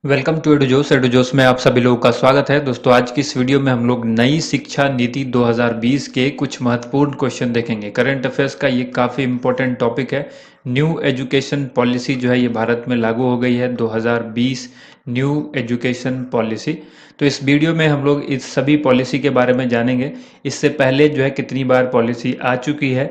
Welcome to एडुजोस। एडुजोस में आप सभी लोगों का स्वागत है। दोस्तों, आज की इस वीडियो में हम लोग नई शिक्षा नीति 2020 के कुछ महत्वपूर्ण क्वेश्चन देखेंगे। करंट अफेयर्स का ये काफ़ी इंपॉर्टेंट टॉपिक है। न्यू एजुकेशन पॉलिसी जो है ये भारत में लागू हो गई है 2020 न्यू एजुकेशन पॉलिसी। तो इस वीडियो में हम लोग इस सभी पॉलिसी के बारे में जानेंगे। इससे पहले जो है कितनी बार पॉलिसी आ चुकी है,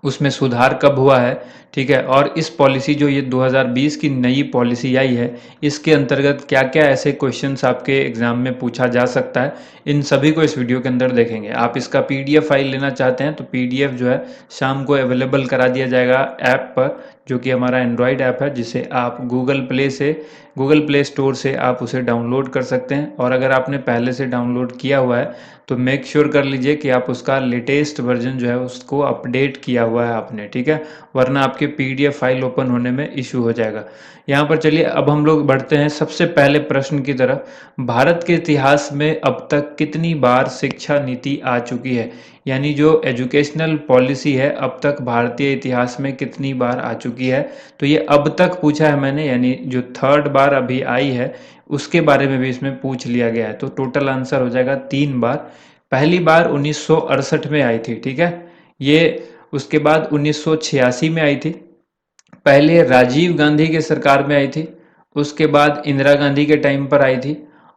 उसमें सुधार कब हुआ है, ठीक है, और इस पॉलिसी जो ये 2020 की नई पॉलिसी आई है, इसके अंतर्गत क्या क्या ऐसे क्वेश्चंस आपके एग्जाम में पूछा जा सकता है, इन सभी को इस वीडियो के अंदर देखेंगे। आप इसका पीडीएफ फाइल लेना चाहते हैं तो पीडीएफ जो है शाम को अवेलेबल करा दिया जाएगा ऐप पर, जो कि हमारा एंड्रॉयड ऐप है, जिसे आप गूगल प्ले स्टोर से आप उसे डाउनलोड कर सकते हैं। और अगर आपने पहले से डाउनलोड किया हुआ है तो मेक श्योर कर लीजिए कि आप उसका लेटेस्ट वर्जन जो है उसको अपडेट किया हुआ है आपने, ठीक है, वरना आपके पीडीएफ फाइल ओपन होने में इशू हो जाएगा। यहाँ पर चलिए अब हम लोग बढ़ते हैं सबसे पहले प्रश्न की तरफ। भारत के इतिहास में अब तक कितनी बार शिक्षा नीति आ चुकी है, यानी जो एजुकेशनल पॉलिसी है अब तक भारतीय इतिहास में कितनी बार आ चुकी है। तो ये अब तक पूछा है मैंने, यानी जो थर्ड बार अभी आई है उसके बारे में भी इसमें पूछ लिया गया है। तो टोटल आंसर हो जाएगा 3 बार। पहली बार 1968 में आई थी, ठीक है, ये। उसके बाद 1986 में आई थी, पहले राजीव गांधी के सरकार में आई थी, उसके बाद इंदिरा गांधी के टाइम पर आई थी,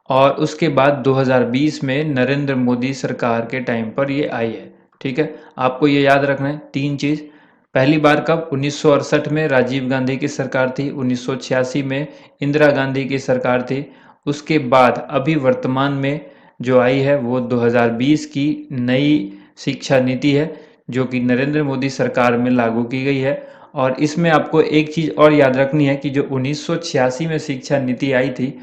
और उसके बाद 2020 में नरेंद्र मोदी सरकार के टाइम पर ये आई है, ठीक है। आपको ये याद रखना है तीन चीज़। पहली बार कब? 1968 में राजीव गांधी की सरकार थी, 1986 में इंदिरा गांधी की सरकार थी, उसके बाद अभी वर्तमान में जो आई है वो 2020 की नई शिक्षा नीति है, जो कि नरेंद्र मोदी सरकार में लागू की गई है। और इसमें आपको एक चीज़ और याद रखनी है कि जो 1986 में शिक्षा नीति आई थी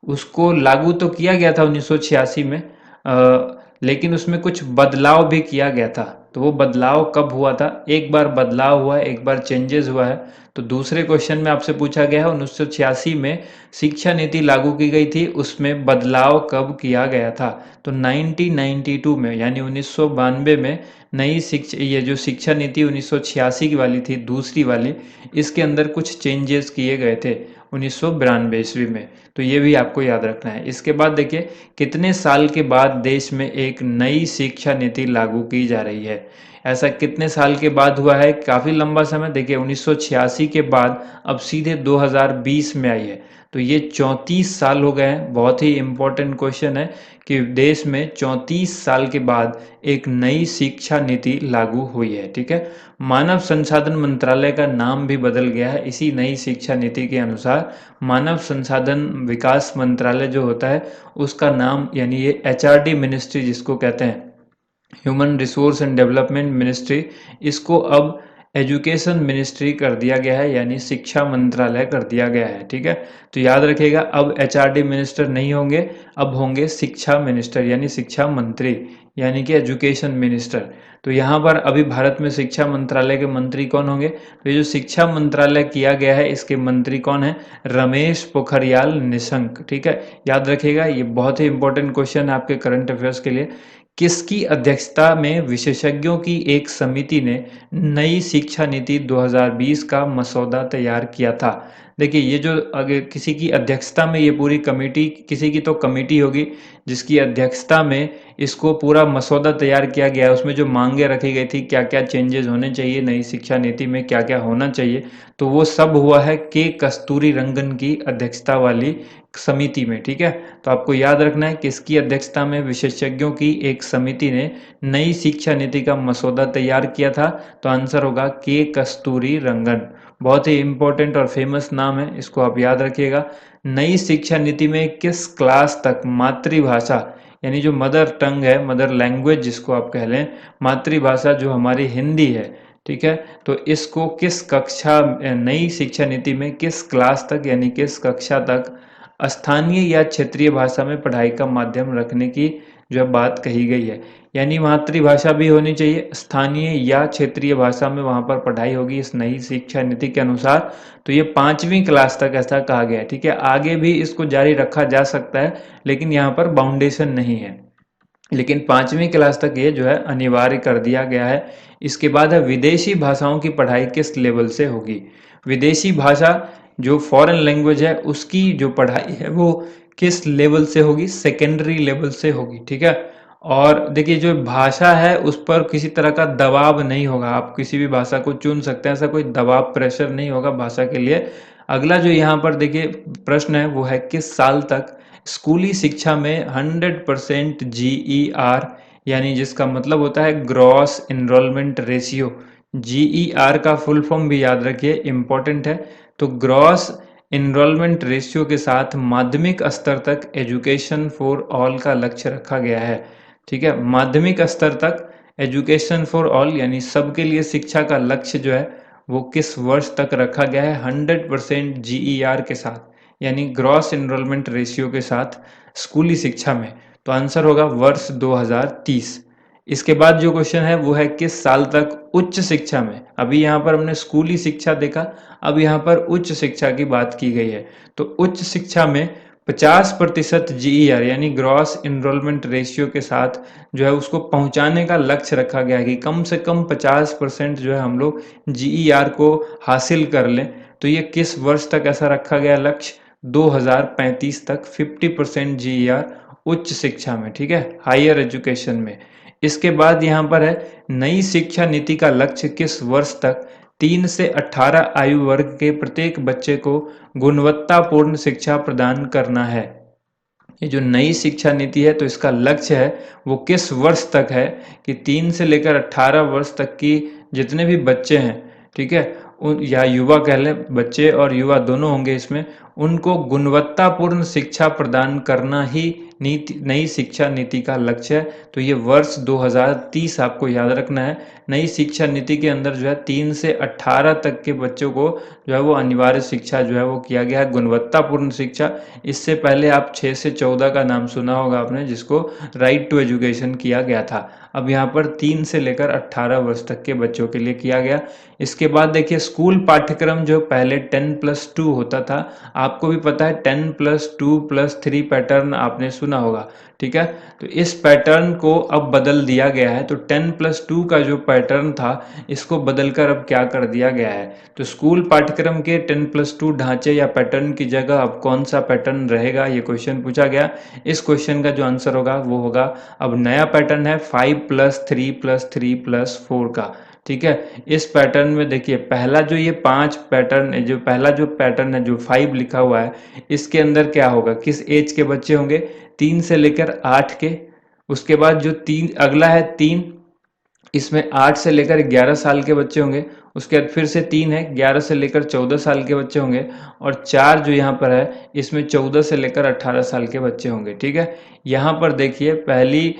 उसको लागू तो किया गया था 1986 में, लेकिन उसमें कुछ बदलाव भी किया गया था। तो वो बदलाव कब हुआ था? एक बार बदलाव हुआ है, एक बार चेंजेस हुआ है। तो दूसरे क्वेश्चन में आपसे पूछा गया है 1986 में शिक्षा नीति लागू की गई थी, उसमें बदलाव कब किया गया था? तो 1992 में, यानी 1992 में नई शिक्षा, ये जो शिक्षा नीति 1986 की वाली थी दूसरी वाली, इसके अंदर कुछ चेंजेस किए गए थे 1992 ईस्वी में। तो ये भी आपको याद रखना है। इसके बाद देखिए कितने साल के बाद देश में एक नई शिक्षा नीति लागू की जा रही है। ऐसा कितने साल के बाद हुआ है? काफ़ी लंबा समय। देखिए 1986 के बाद अब सीधे 2020 में आई है, तो ये 34 साल हो गए हैं। बहुत ही इम्पोर्टेंट क्वेश्चन है कि देश में 34 साल के बाद एक नई शिक्षा नीति लागू हुई है, ठीक है। मानव संसाधन मंत्रालय का नाम भी बदल गया है इसी नई शिक्षा नीति के अनुसार। मानव संसाधन विकास मंत्रालय जो होता है उसका नाम, यानी ये एचआरडी मिनिस्ट्री जिसको कहते हैं, human resource and development ministry, इसको अब एजुकेशन मिनिस्ट्री कर दिया गया है, यानी शिक्षा मंत्रालय कर दिया गया है, ठीक है। तो याद रखिएगा अब एचआरडी मिनिस्टर नहीं होंगे, अब होंगे शिक्षा मिनिस्टर, यानी शिक्षा मंत्री, यानी कि एजुकेशन मिनिस्टर। तो यहाँ पर अभी भारत में शिक्षा मंत्रालय के मंत्री कौन होंगे? तो ये जो शिक्षा मंत्रालय किया गया है इसके मंत्री कौन है? रमेश पोखरियाल निशंक, ठीक है। याद रखिएगा ये बहुत ही इंपॉर्टेंट क्वेश्चन है आपके करंट अफेयर्स के लिए। किसकी अध्यक्षता में विशेषज्ञों की एक समिति ने नई शिक्षा नीति 2020 का मसौदा तैयार किया था? देखिए ये जो अगर किसी की अध्यक्षता में ये पूरी कमेटी, किसी की तो कमेटी होगी जिसकी अध्यक्षता में इसको पूरा मसौदा तैयार किया गया है, उसमें जो मांगे रखी गई थी, क्या क्या चेंजेस होने चाहिए नई शिक्षा नीति में, क्या क्या होना चाहिए, तो वो सब हुआ है के कस्तूरी रंगन की अध्यक्षता वाली समिति में, ठीक है। तो आपको याद रखना है किसकी अध्यक्षता में विशेषज्ञों की एक समिति ने नई शिक्षा नीति का मसौदा तैयार किया था? तो आंसर होगा के कस्तूरी रंगन। बहुत ही इंपॉर्टेंट और फेमस नाम है, इसको आप याद रखिएगा। नई शिक्षा नीति में किस क्लास तक मातृभाषा, यानी जो मदर टंग है, मदर लैंग्वेज जिसको आप कह लें, मातृभाषा जो हमारी हिंदी है, ठीक है, तो इसको किस कक्षा, नई शिक्षा नीति में किस क्लास तक, यानी किस कक्षा तक स्थानीय या क्षेत्रीय भाषा में पढ़ाई का माध्यम रखने की जो बात कही गई है। यानी मातृभाषा भी होनी चाहिए, स्थानीय या क्षेत्रीय भाषा में वहाँ पर पढ़ाई होगी इस नई शिक्षा नीति के अनुसार। तो ये 5वीं क्लास तक ऐसा कहा गया है, ठीक है। आगे भी इसको जारी रखा जा सकता है, लेकिन यहाँ पर बाउंडेशन नहीं है, लेकिन 5वीं क्लास तक ये जो है अनिवार्य कर दिया गया है। इसके बाद है विदेशी भाषाओं की पढ़ाई किस लेवल से होगी? विदेशी भाषा, जो फॉरेन लैंग्वेज है उसकी जो पढ़ाई है वो किस लेवल से होगी, सेकेंडरी लेवल से होगी, ठीक है। और देखिए जो भाषा है उस पर किसी तरह का दबाव नहीं होगा, आप किसी भी भाषा को चुन सकते हैं, ऐसा कोई दबाव प्रेशर नहीं होगा भाषा के लिए। अगला जो यहाँ पर देखिए प्रश्न है वो है किस साल तक स्कूली शिक्षा में 100% GER, यानी जिसका मतलब होता है ग्रॉस एनरोलमेंट रेशियो। GER का फुल फॉर्म भी याद रखिए, इंपॉर्टेंट है। तो ग्रॉस एनरोलमेंट रेशियो के साथ माध्यमिक स्तर तक एजुकेशन फॉर ऑल का लक्ष्य रखा गया है, ठीक है। माध्यमिक स्तर तक एजुकेशन फॉर ऑल यानी सबके लिए शिक्षा का लक्ष्य जो है वो किस वर्ष तक रखा गया है, 100% GER के साथ, यानी ग्रॉस एनरोलमेंट रेशियो के साथ स्कूली शिक्षा में। तो आंसर होगा वर्ष 2030। इसके बाद जो क्वेश्चन है वो है किस साल तक उच्च शिक्षा में, अभी यहाँ पर हमने स्कूली शिक्षा देखा, अब यहाँ पर उच्च शिक्षा की बात की गई है। तो उच्च शिक्षा में 50% GER यानी ग्रॉस एनरोलमेंट रेशियो के साथ जो है उसको पहुंचाने का लक्ष्य रखा गया है कि कम से कम 50% जो है हम लोग GER को हासिल कर लें। तो ये किस वर्ष तक ऐसा रखा गया लक्ष्य, 2035 तक 50% GER उच्च शिक्षा में, ठीक है, हायर एजुकेशन में। इसके बाद यहाँ पर है नई शिक्षा नीति का लक्ष्य किस वर्ष तक 3 से 18 आयु वर्ग के प्रत्येक बच्चे को गुणवत्तापूर्ण शिक्षा प्रदान करना है। ये जो नई शिक्षा नीति है तो इसका लक्ष्य है वो किस वर्ष तक है कि 3 से लेकर 18 वर्ष तक की जितने भी बच्चे हैं, ठीक है, उन या युवा कह लें, बच्चे और युवा दोनों होंगे इसमें, उनको गुणवत्तापूर्ण शिक्षा प्रदान करना ही नीति नई शिक्षा नीति का लक्ष्य है। तो ये वर्ष 2030 आपको याद रखना है। नई शिक्षा नीति के अंदर जो है 3 से 18 तक के बच्चों को जो है वो अनिवार्य शिक्षा जो है वो किया गया है, गुणवत्तापूर्ण शिक्षा। इससे पहले आप 6 से 14 का नाम सुना होगा आपने, जिसको राइट टू एजुकेशन किया गया था। अब यहाँ पर 3 से लेकर 18 वर्ष तक के बच्चों के लिए किया गया। इसके बाद देखिए स्कूल पाठ्यक्रम जो पहले 10+2 होता था, आपको भी पता है 10+2+3 पैटर्न आपने सुना होगा, ठीक है। तो इस पैटर्न को अब बदल दिया गया है। तो 10+2 का जो पैटर्न था इसको बदलकर अब क्या कर दिया गया है, तो स्कूल पाठ्यक्रम के 10+2 ढांचे या पैटर्न की जगह अब कौन सा पैटर्न रहेगा, ये क्वेश्चन पूछा गया। इस क्वेश्चन का जो आंसर होगा वो होगा अब नया पैटर्न है 5+3+3+4 का, ठीक है। इस पैटर्न में देखिए पहला जो ये 5 पैटर्न है, जो पहला जो पैटर्न है जो 5 लिखा हुआ है, इसके अंदर क्या होगा, किस एज के बच्चे होंगे, 3 से लेकर 8 के। उसके बाद जो 3 अगला है 3, इसमें 8 से लेकर 11 साल के बच्चे होंगे। उसके बाद फिर से 3 है, 11 से लेकर 14 साल के बच्चे होंगे। और 4 जो यहाँ पर है इसमें 14 से लेकर 18 साल के बच्चे होंगे, ठीक है। यहाँ पर देखिए पहली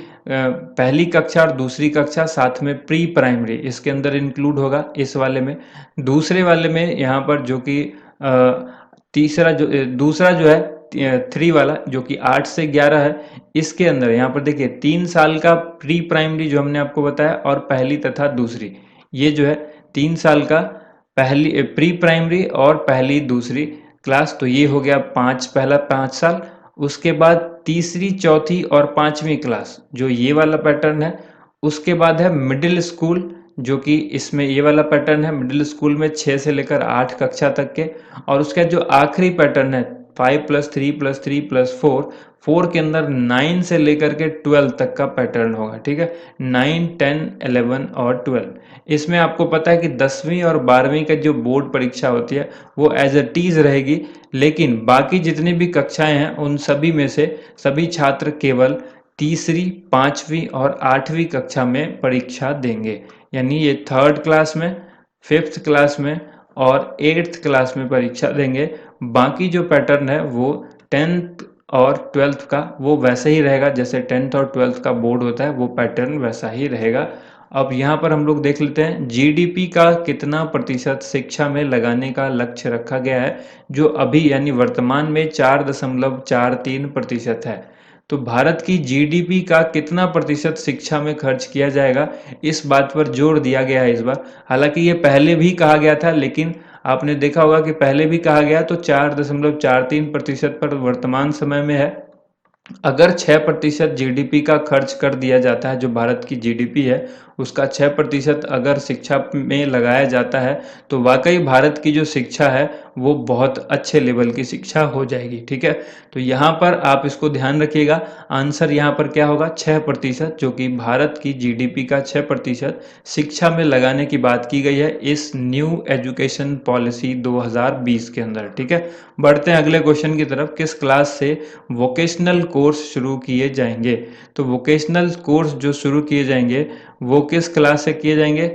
कक्षा और दूसरी कक्षा साथ में प्री प्राइमरी इसके अंदर इंक्लूड होगा इस वाले में। दूसरे वाले में यहाँ पर जो कि दूसरा जो है 3 वाला जो कि 8 से 11 है, इसके अंदर यहाँ पर देखिए 3 साल का प्री प्राइमरी जो हमने आपको बताया और पहली तथा दूसरी, ये जो है 3 साल का पहली प्री प्राइमरी और पहली दूसरी क्लास। तो ये हो गया पहला 5 साल। उसके बाद तीसरी चौथी और 5वीं क्लास जो ये वाला पैटर्न है। उसके बाद है मिडिल स्कूल, जो कि इसमें ये वाला पैटर्न है मिडिल स्कूल में 6 से लेकर 8 कक्षा तक के। और उसका जो आखिरी पैटर्न है 5+3+3+4, 4 के अंदर 9 से लेकर के 12 तक का पैटर्न होगा, ठीक है। 9, 10, 11 और 12। इसमें आपको पता है कि 10वीं और 12वीं का जो बोर्ड परीक्षा होती है वो एज इट इज रहेगी, लेकिन बाकी जितनी भी कक्षाएं हैं उन सभी में से सभी छात्र केवल तीसरी, 5वीं और 8वीं कक्षा में परीक्षा देंगे। यानी ये 3rd क्लास में, 5th क्लास में और 8th क्लास में परीक्षा देंगे। बाकी जो पैटर्न है वो 10th और 12th का वो वैसे ही रहेगा, जैसे 10th और 12th का बोर्ड होता है वो पैटर्न वैसा ही रहेगा। अब यहाँ पर हम लोग देख लेते हैं जीडीपी का कितना प्रतिशत शिक्षा में लगाने का लक्ष्य रखा गया है, जो अभी यानी वर्तमान में 4.43% है। तो भारत की जीडीपी का कितना प्रतिशत शिक्षा में खर्च किया जाएगा, इस बात पर जोर दिया गया है इस बार। हालांकि ये पहले भी कहा गया था, लेकिन आपने देखा होगा कि पहले भी कहा गया तो 4.43% पर वर्तमान समय में है। अगर 6% जीडीपी का खर्च कर दिया जाता है, जो भारत की जीडीपी है उसका 6% अगर शिक्षा में लगाया जाता है तो वाकई भारत की जो शिक्षा है वो बहुत अच्छे लेवल की शिक्षा हो जाएगी। ठीक है, तो यहाँ पर आप इसको ध्यान रखिएगा। आंसर यहाँ पर क्या होगा, 6%, जो कि भारत की जीडीपी का 6% शिक्षा में लगाने की बात की गई है इस न्यू एजुकेशन पॉलिसी 2020 के अंदर। ठीक है, बढ़ते हैं अगले क्वेश्चन की तरफ। किस क्लास से वोकेशनल कोर्स शुरू किए जाएंगे? तो वोकेशनल कोर्स जो शुरू किए जाएंगे वो किस क्लास से किए जाएंगे?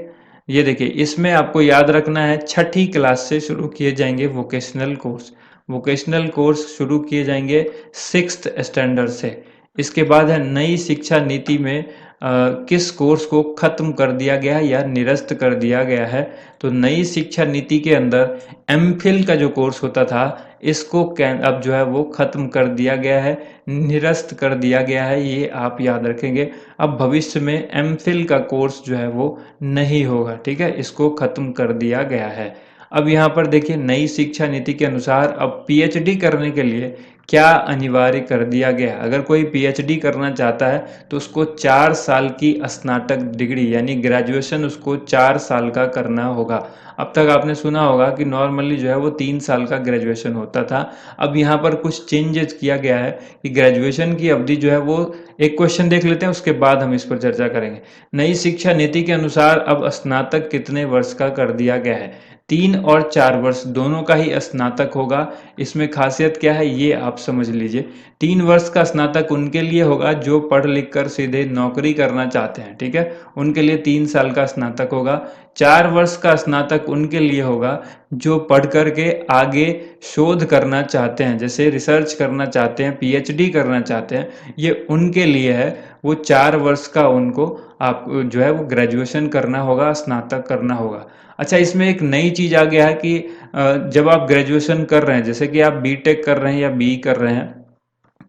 ये देखिए, इसमें आपको याद रखना है 6ठी क्लास से शुरू किए जाएंगे वोकेशनल कोर्स। वोकेशनल कोर्स शुरू किए जाएंगे 6th स्टैंडर्ड से। इसके बाद है नई शिक्षा नीति में किस कोर्स को खत्म कर दिया गया है या निरस्त कर दिया गया है? तो नई शिक्षा नीति के अंदर एमफिल का जो कोर्स होता था इसको अब जो है वो खत्म कर दिया गया है, निरस्त कर दिया गया है, ये आप याद रखेंगे। अब भविष्य में एमफिल का कोर्स जो है वो नहीं होगा। ठीक है, इसको खत्म कर दिया गया है। अब यहाँ पर देखिए, नई शिक्षा नीति के अनुसार अब पीएचडी करने के लिए क्या अनिवार्य कर दिया गया? अगर कोई पीएचडी करना चाहता है तो उसको 4 साल की स्नातक डिग्री यानी ग्रेजुएशन उसको 4 साल का करना होगा। अब तक आपने सुना होगा कि नॉर्मली जो है वो 3 साल का ग्रेजुएशन होता था। अब यहाँ पर कुछ चेंजेस किया गया है कि ग्रेजुएशन की अवधि जो है वो, एक क्वेश्चन देख लेते हैं उसके बाद हम इस पर चर्चा करेंगे। नई शिक्षा नीति के अनुसार अब स्नातक कितने वर्ष का कर दिया गया है? 3 और 4 वर्ष दोनों का ही स्नातक होगा। इसमें खासियत क्या है ये आप समझ लीजिए। 3 वर्ष का स्नातक उनके लिए होगा जो पढ़ लिख कर सीधे नौकरी करना चाहते हैं। ठीक है, उनके लिए 3 साल का स्नातक होगा। 4 वर्ष का स्नातक उनके लिए होगा जो पढ़ कर के आगे शोध करना चाहते हैं, जैसे रिसर्च करना चाहते हैं, पीएचडी करना चाहते हैं, ये उनके लिए है। वो 4 वर्ष का उनको आप जो है वो ग्रेजुएशन करना होगा, स्नातक करना होगा। अच्छा, इसमें एक नई चीज़ आ गया है कि जब आप ग्रेजुएशन कर रहे हैं, जैसे कि आप बीटेक कर रहे हैं या बी कर रहे हैं,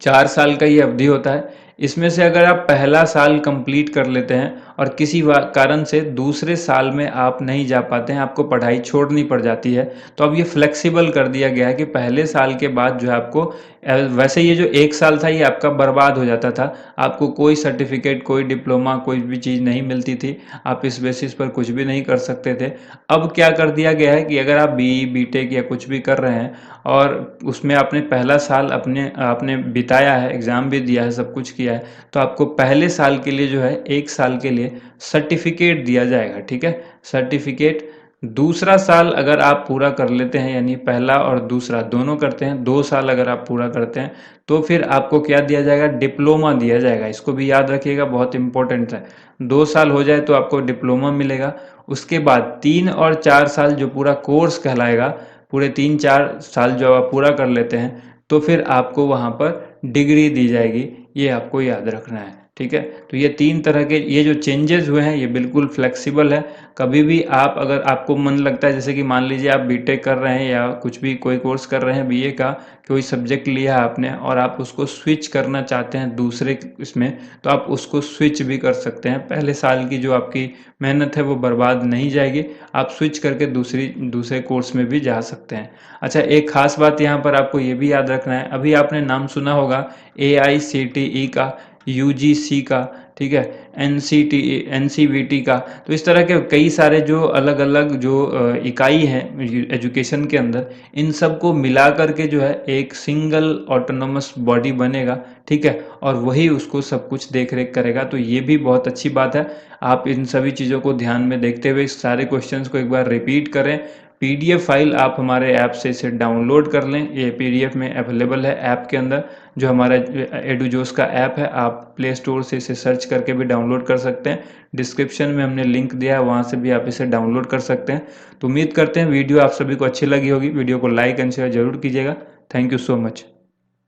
4 साल का ये अवधि होता है। इसमें से अगर आप पहला साल कंप्लीट कर लेते हैं और किसी कारण से दूसरे साल में आप नहीं जा पाते हैं, आपको पढ़ाई छोड़नी पड़ जाती है, तो अब ये फ्लेक्सिबल कर दिया गया है कि पहले साल के बाद जो है आपको, वैसे ये जो 1 साल था ये आपका बर्बाद हो जाता था, आपको कोई सर्टिफिकेट, कोई डिप्लोमा, कोई भी चीज़ नहीं मिलती थी, आप इस बेसिस पर कुछ भी नहीं कर सकते थे। अब क्या कर दिया गया है कि अगर आप बीटेक या कुछ भी कर रहे हैं और उसमें आपने पहला साल आपने बिताया है, एग्ज़ाम भी दिया है, सब कुछ किया है, तो आपको पहले साल के लिए जो है 1 साल के लिए सर्टिफिकेट दिया जाएगा। ठीक है, सर्टिफिकेट। दूसरा साल अगर आप पूरा कर लेते हैं, यानी पहला और दूसरा दोनों करते हैं, 2 साल अगर आप पूरा करते हैं तो फिर आपको क्या दिया जाएगा, डिप्लोमा दिया जाएगा। इसको भी याद रखिएगा, बहुत इंपॉर्टेंट है। 2 साल हो जाए तो आपको डिप्लोमा मिलेगा। उसके बाद 3 और 4 साल जो पूरा कोर्स कहलाएगा, पूरे 3-4 साल जो आप पूरा कर लेते हैं तो फिर आपको वहाँ पर डिग्री दी जाएगी। ये आपको याद रखना है। ठीक है, तो ये 3 तरह के ये जो चेंजेस हुए हैं ये बिल्कुल फ्लेक्सिबल है। कभी भी आप, अगर आपको मन लगता है, जैसे कि मान लीजिए आप बीटेक कर रहे हैं या कुछ भी कोई कोर्स कर रहे हैं, बीए का कोई सब्जेक्ट लिया है आपने और आप उसको स्विच करना चाहते हैं दूसरे इसमें, तो आप उसको स्विच भी कर सकते हैं। पहले साल की जो आपकी मेहनत है वो बर्बाद नहीं जाएगी, आप स्विच करके दूसरे कोर्स में भी जा सकते हैं। अच्छा, एक खास बात यहाँ पर आपको ये भी याद रखना है, अभी आपने नाम सुना होगा AICTE का, UGC का, ठीक है, NCVT का। तो इस तरह के कई सारे जो अलग अलग जो इकाई हैं एजुकेशन के अंदर, इन सब को मिला करके जो है एक सिंगल ऑटोनोमस बॉडी बनेगा। ठीक है, और वही उसको सब कुछ देख रेख करेगा। तो ये भी बहुत अच्छी बात है। आप इन सभी चीज़ों को ध्यान में देखते हुए इस सारे क्वेश्चंस को एक बार रिपीट करें। PDF फाइल आप हमारे ऐप से इसे डाउनलोड कर लें, ये PDF में अवेलेबल है ऐप के अंदर। जो हमारा एडुजोस का ऐप है, आप प्ले स्टोर से इसे सर्च करके भी डाउनलोड कर सकते हैं। डिस्क्रिप्शन में हमने लिंक दिया है, वहाँ से भी आप इसे डाउनलोड कर सकते हैं। तो उम्मीद करते हैं वीडियो आप सभी को अच्छी लगी होगी। वीडियो को लाइक एंड शेयर जरूर कीजिएगा। Thank you so much.